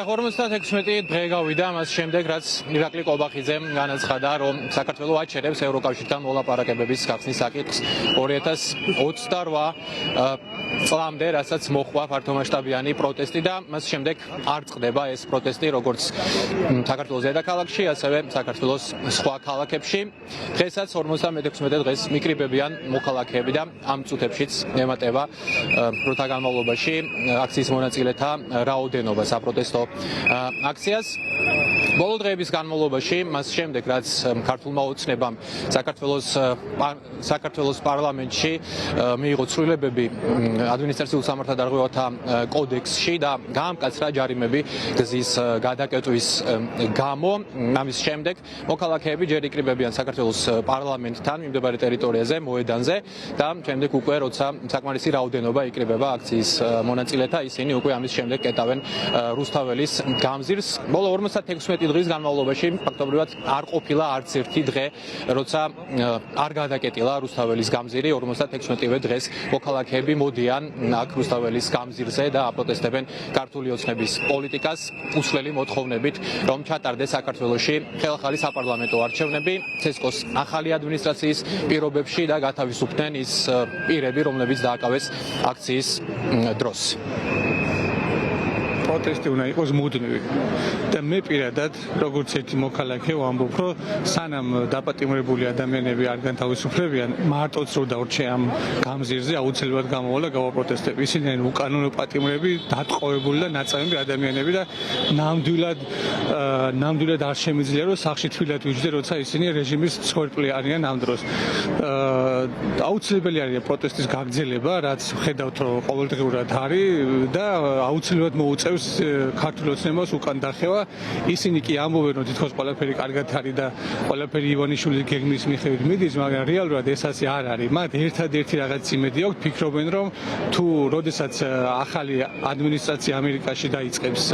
56 დღე გავიდა მას შემდეგ, რაც ირაკლი კობახიძემ განაცხადა, რომ საქართველო აჩერებს ევროკავშირთან მოლაპარაკებების გახსნის საკითხს 2028 წლამდე, რასაც მოჰყვა ფართომასშტაბიანი პროტესტი და მას შემდეგ არ წყდება ეს პროტესტი, როგორც საქართველოს დედაქალაქში, ასევე საქართველოს სხვა ქალაქებში. დღესაც 56 დღეს მიკრიბებიან მოქალაქეები და ამ წუთებშიც ემატება დროთა განმავლობაში აქციის მონაწილეთა რაოდენობა საპროტესტო აქციას. ბოლო დღეების განმავლობაში, მას შემდეგ, რაც ქართულმა ოცნებამ საქართველოს პარლამენტში მიიღო ცვლილებები ადმინისტრაციულ სამართალდარღვევათა კოდექსში და გაამკაცრა ჯარიმები გზის გადაკეტვის გამო, ამის შემდეგ მოქალაქეები ჯერ იკრიბებიან საქართველოს პარლამენტთან მიმდებარე ტერიტორიაზე, მოედანზე და შემდეგ უკვე როცა საკმარისი რაოდენობა იკრიბება აქციის მონაწილეთა, ისინი უკვე ამის შემდეგ კეტავენ რუსთაველის გამზირს. ბოლო 56 დღის განმავლობაში ფაქტობრივად არ ყოფილა არც ერთი დღე, როცა არ გადაკეტილა რუსთაველის გამზირი. 56-ვე დღეს მოქალაქეები მოდიან აქ რუსთაველის გამზირზე და აპროტესტებენ ქართული ოცნების პოლიტიკას, უსვლელი მოთხოვნებით, რომ ჩატარდეს საქართველოში ხელახალი საპარლამენტო არჩევნები, ცესკოს ახალი ადმინისტრაციის პირობებში და გათავისუფლდნენ ის პირები, რომლებიც დააკავეს აქციის დროს. პროტესტი უნდა იყოს მუდმივი და მე პირადად როგორც ერთი მოქალაქე ვამბობ, რომ სანამ დაპატიმრებული ადამიანები არ განთავისუფლებიან, მარტოც რო დავრჩე ამ გამზირზე აუცილებლად გამოვალ და გავაპროტესტებ. ისინი არიან უკანონო პატიმრები, დატყვევებული და ნაწამები ადამიანები და ნამდვილად არ შემიძლია რომ სახში თბილად ვიჯდე, როცა ისინი რეჟიმის მსხვერპლი არიან ამ დროს. აუცილებელი არის პროტესტის გაგრძელება, რაც ხედავთ რომ ყოველდღიურად არის და აუცილებლად მოუწევს ქართულ ოცნებას უკან დახევა. ისინი კი ამბობენ, რომ თითქოს ყველაფერი კარგად არის და ყველაფერი ივანიშვილის გეგმის მიხედვით მიდის, მაგრამ რეალურად ეს ასე არ არის. მათ ერთადერთი რაღაც იმედი აქვს, ფიქრობენ, რომ თუ როდესაც ახალი ადმინისტრაცია ამერიკაში დაიწყებს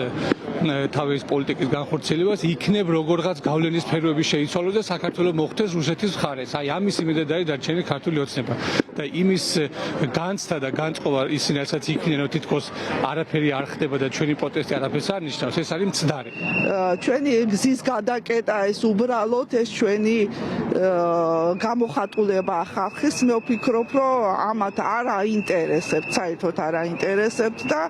თავის პოლიტიკის განხორციელებას, იქნებ როგორღაც გავლენის სფეროები შეიცვალოს და საქართველოს მოხვდეს რუსეთის მხარეს. აი ამის იმედად არის დარჩენილი ქართული ოცნება და იმის განცდა და განწყობა ისინი რასაც იქნიან, რომ თითქოს არაფერი არ ხდება და ჩვენი პროტესტი არაფერს არ ნიშნავს, ეს არის მცდარი. ჩვენი გზის გადაკეტა, ეს უბრალოდ ეს ჩვენი გამოხატულება ხალხის, მე ვფიქრობ, რომ ამათ არ აინტერესებთ, საერთოდ არ აინტერესებთ და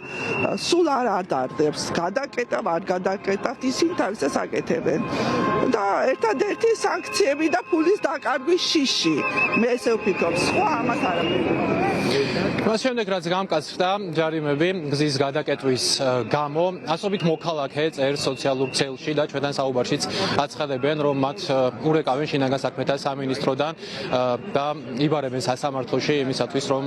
სულ არ ადარდებს. გადაკეტა არ გადაკეტავთ, ისინი თავისას აკეთებენ. და ერთადერთი სანქციები და ფულის დაკარგვის შიში. მე ესე ვფიქრობ, სხვა ამათ არაფერი. მას შემდეგ რაც გამკაცრდა ჯარიმები გზის გადაკეტვის გამო, ასობით მოქალაქე წერს სოციალურ ქსელში და ჩვენთან საუბარშიც აცხადებენ, რომ მათ ურეკავენ შინაგან საქმეთა სამინისტროდან და იბარებენ სასამართლოში იმისათვის, რომ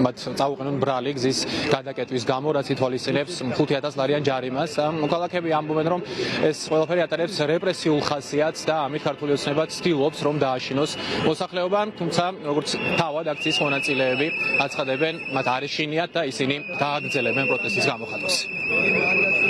მათ წაუყენონ ბრალი გზის გადაკეტვის გამო, რაც ითვალისწინებს 5000 ლარიან ჯარიმას. მოქალაქეები ამბობენ, რომ ეს ყველაფერი ატარებს რეპრესიულ ხასიათს და ამით ქართული ოცნება ცდილობს, რომ დააშინოს მოსახლეობამ, თუმცა როგორც თავად აქციის მონაწილეები აცხადებენ, მათ არ ეშინიათ და ისინი გააგრძელებენ პროტესტის გამოხატვას.